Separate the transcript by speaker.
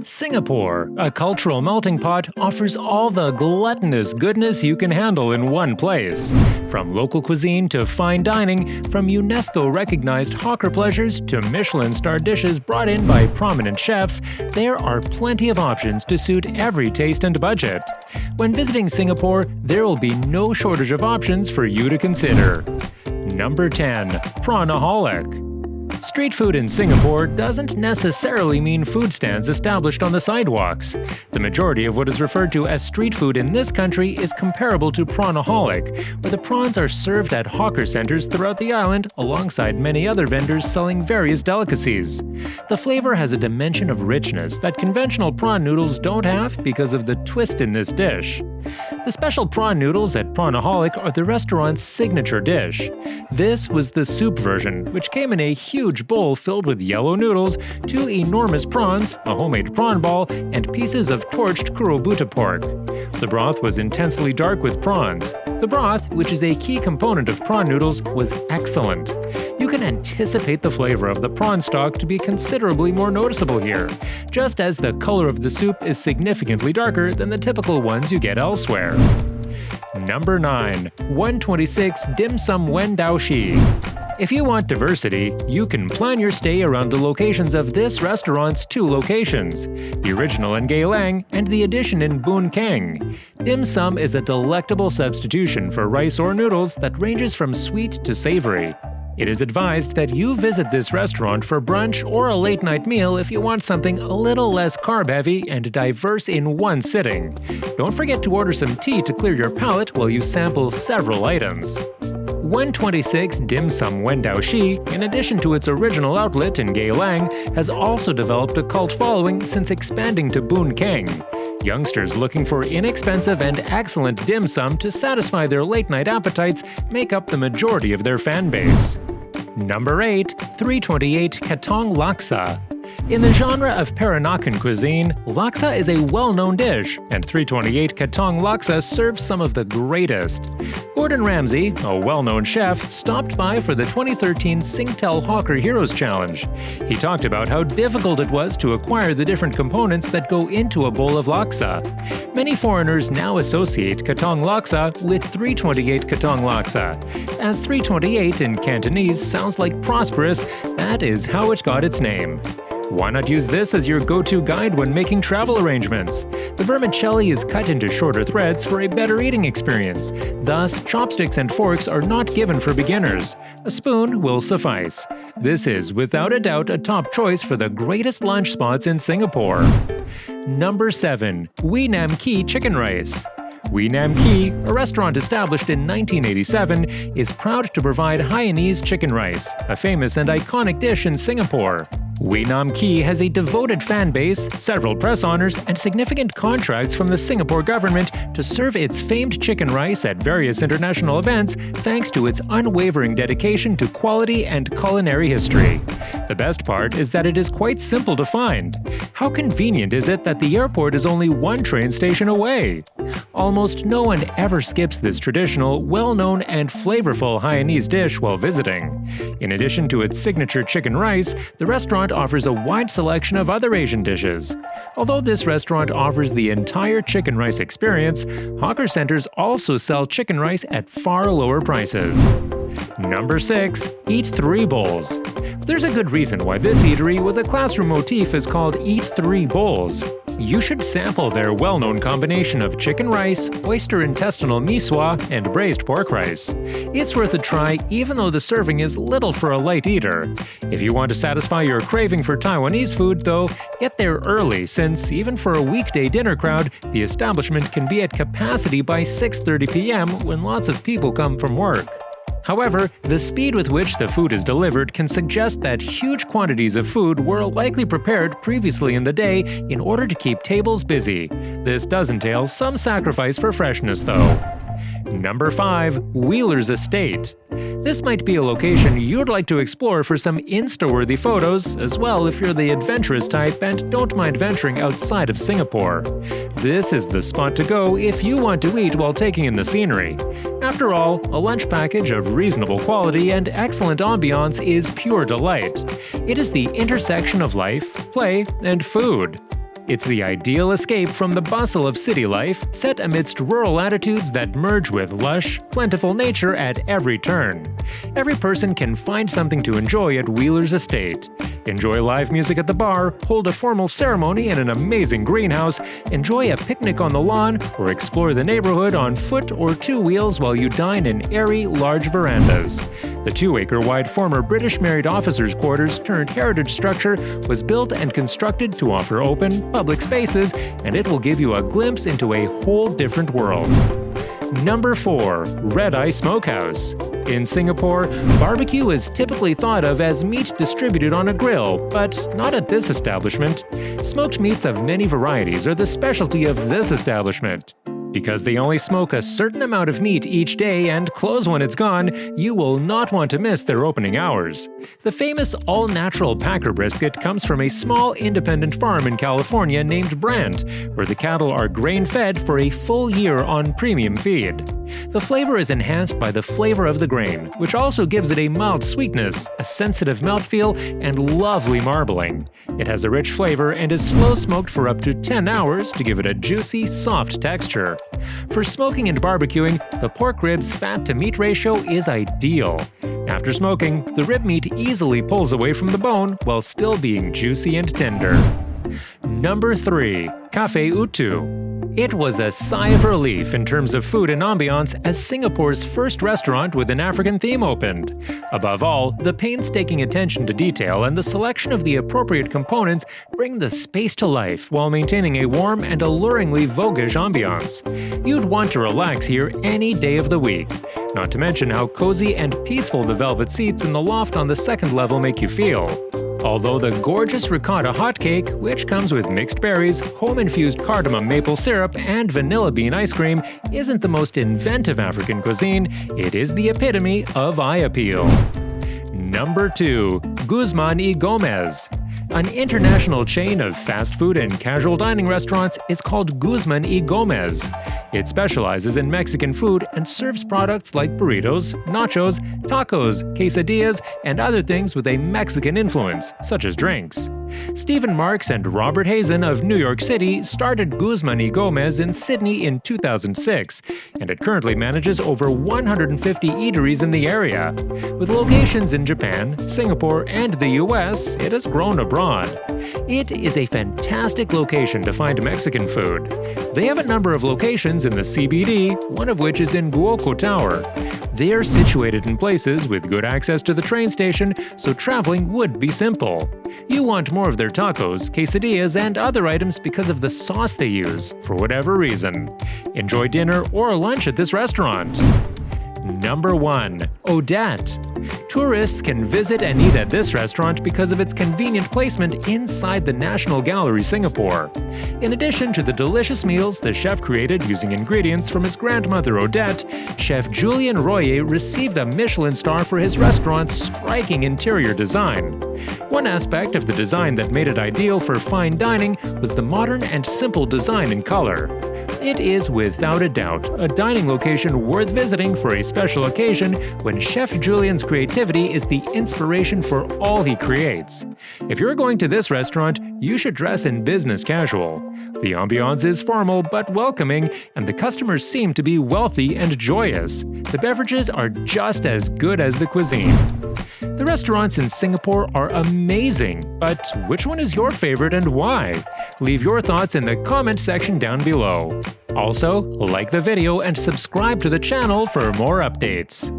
Speaker 1: Singapore, a cultural melting pot, offers all the gluttonous goodness you can handle in one place. From local cuisine to fine dining, from UNESCO-recognized hawker pleasures to Michelin-starred dishes brought in by prominent chefs, there are plenty of options to suit every taste and budget. When visiting Singapore, there will be no shortage of options for you to consider. Number 10. PRAWNAHOLIC. Street food in Singapore doesn't necessarily mean food stands established on the sidewalks. The majority of what is referred to as street food in this country is comparable to prawnaholic, where the prawns are served at hawker centers throughout the island alongside many other vendors selling various delicacies. The flavor has a dimension of richness that conventional prawn noodles don't have because of the twist in this dish. The special prawn noodles at Prawnaholic are the restaurant's signature dish. This was the soup version, which came in a huge bowl filled with yellow noodles, 2 enormous prawns, a homemade prawn ball, and pieces of torched kurobuta pork. The broth was intensely dark with prawns. The broth, which is a key component of prawn noodles, was excellent. You can anticipate the flavor of the prawn stock to be considerably more noticeable here, just as the color of the soup is significantly darker than the typical ones you get elsewhere. Number 9. 126 Dim Sum Wen Dao Shi. If you want diversity, you can plan your stay around the locations of this restaurant's 2 locations, the original in Geylang and the addition in Boon Keng. Dim sum is a delectable substitution for rice or noodles that ranges from sweet to savory. It is advised that you visit this restaurant for brunch or a late-night meal if you want something a little less carb-heavy and diverse in one sitting. Don't forget to order some tea to clear your palate while you sample several items. 126 Dim Sum Wen Dao Shi, in addition to its original outlet in Geylang, has also developed a cult following since expanding to Boon Keng. Youngsters looking for inexpensive and excellent dim sum to satisfy their late-night appetites make up the majority of their fan base. Number 8. 328 Katong Laksa. In the genre of Peranakan cuisine, laksa is a well-known dish, and 328 Katong Laksa serves some of the greatest. Gordon Ramsay, a well-known chef, stopped by for the 2013 Singtel Hawker Heroes Challenge. He talked about how difficult it was to acquire the different components that go into a bowl of laksa. Many foreigners now associate Katong Laksa with 328 Katong Laksa. As 328 in Cantonese sounds like prosperous, that is how it got its name. Why not use this as your go-to guide when making travel arrangements? The vermicelli is cut into shorter threads for a better eating experience. Thus, chopsticks and forks are not given for beginners. A spoon will suffice. This is without a doubt a top choice for the greatest lunch spots in Singapore. Number 7. Wee Nam Ki Chicken Rice. Wee Nam Ki, a restaurant established in 1987, is proud to provide Hainanese chicken rice, a famous and iconic dish in Singapore. Wee Nam Ki has a devoted fan base, several press honors, and significant contracts from the Singapore government to serve its famed chicken rice at various international events thanks to its unwavering dedication to quality and culinary history. The best part is that it is quite simple to find. How convenient is it that the airport is only 1 train station away? Almost no one ever skips this traditional, well-known, and flavorful Hainanese dish while visiting. In addition to its signature chicken rice, the restaurant offers a wide selection of other Asian dishes. Although this restaurant offers the entire chicken rice experience, hawker centers also sell chicken rice at far lower prices. Number 6. Eat 3 Bowls. There's a good reason why this eatery with a classroom motif is called Eat 3 Bowls. You should sample their well-known combination of chicken rice, oyster intestinal miswa, and braised pork rice. It's worth a try even though the serving is little for a light eater. If you want to satisfy your craving for Taiwanese food, though, get there early since, even for a weekday dinner crowd, the establishment can be at capacity by 6:30 p.m. when lots of people come from work. However, the speed with which the food is delivered can suggest that huge quantities of food were likely prepared previously in the day in order to keep tables busy. This does entail some sacrifice for freshness, though. Number 5. Wheeler's Estate. This might be a location you'd like to explore for some Insta-worthy photos, as well if you're the adventurous type and don't mind venturing outside of Singapore. This is the spot to go if you want to eat while taking in the scenery. After all, a lunch package of reasonable quality and excellent ambiance is pure delight. It is the intersection of life, play, and food. It's the ideal escape from the bustle of city life, set amidst rural attitudes that merge with lush, plentiful nature at every turn. Every person can find something to enjoy at Wheeler's estate. Enjoy live music at the bar, hold a formal ceremony in an amazing greenhouse, enjoy a picnic on the lawn, or explore the neighborhood on foot or two wheels while you dine in airy, large verandas. The 2-acre-wide former British married officers' quarters turned heritage structure was built and constructed to offer open, public spaces, and it will give you a glimpse into a whole different world. Number 4. Red Eye Smokehouse. In Singapore, barbecue is typically thought of as meat distributed on a grill, but not at this establishment. Smoked meats of many varieties are the specialty of this establishment. Because they only smoke a certain amount of meat each day and close when it's gone, you will not want to miss their opening hours. The famous all-natural Packer brisket comes from a small independent farm in California named Brandt, where the cattle are grain-fed for a full year on premium feed. The flavor is enhanced by the flavor of the grain, which also gives it a mild sweetness, a sensitive mouthfeel, and lovely marbling. It has a rich flavor and is slow-smoked for up to 10 hours to give it a juicy, soft texture. For smoking and barbecuing, the pork rib's fat-to-meat ratio is ideal. After smoking, the rib meat easily pulls away from the bone while still being juicy and tender. Number 3. KAFE Utu. It was a sigh of relief in terms of food and ambiance as Singapore's first restaurant with an African theme opened. Above all, the painstaking attention to detail and the selection of the appropriate components bring the space to life while maintaining a warm and alluringly voguish ambiance. You'd want to relax here any day of the week. Not to mention how cozy and peaceful the velvet seats in the loft on the second level make you feel. Although the gorgeous ricotta hot cake, which comes with mixed berries, home-infused cardamom maple syrup, and vanilla bean ice cream, isn't the most inventive African cuisine, it is the epitome of eye appeal. Number 2. GUZMAN y Gomez. An international chain of fast food and casual dining restaurants is called GUZMAN y Gomez. It specializes in Mexican food and serves products like burritos, nachos, tacos, quesadillas, and other things with a Mexican influence, such as drinks. Stephen Marks and Robert Hazen of New York City started GUZMAN y Gomez in Sydney in 2006, and it currently manages over 150 eateries in the area. With locations in Japan, Singapore, and the US, it has grown abroad. It is a fantastic location to find Mexican food. They have a number of locations in the CBD, one of which is in Guoco Tower. They are situated in places with good access to the train station, so traveling would be simple. You want more of their tacos, quesadillas, and other items because of the sauce they use, for whatever reason. Enjoy dinner or lunch at this restaurant. Number 1. ODETTE. Tourists can visit and eat at this restaurant because of its convenient placement inside the National Gallery, Singapore. In addition to the delicious meals the chef created using ingredients from his grandmother Odette, Chef Julien Royer received a Michelin star for his restaurant's striking interior design. One aspect of the design that made it ideal for fine dining was the modern and simple design and color. It is, without a doubt, a dining location worth visiting for a special occasion when Chef Julien's creativity is the inspiration for all he creates. If you're going to this restaurant, you should dress in business casual. The ambiance is formal but welcoming, and the customers seem to be wealthy and joyous. The beverages are just as good as the cuisine. The restaurants in Singapore are amazing, but which one is your favorite and why? Leave your thoughts in the comment section down below. Also, like the video and subscribe to the channel for more updates.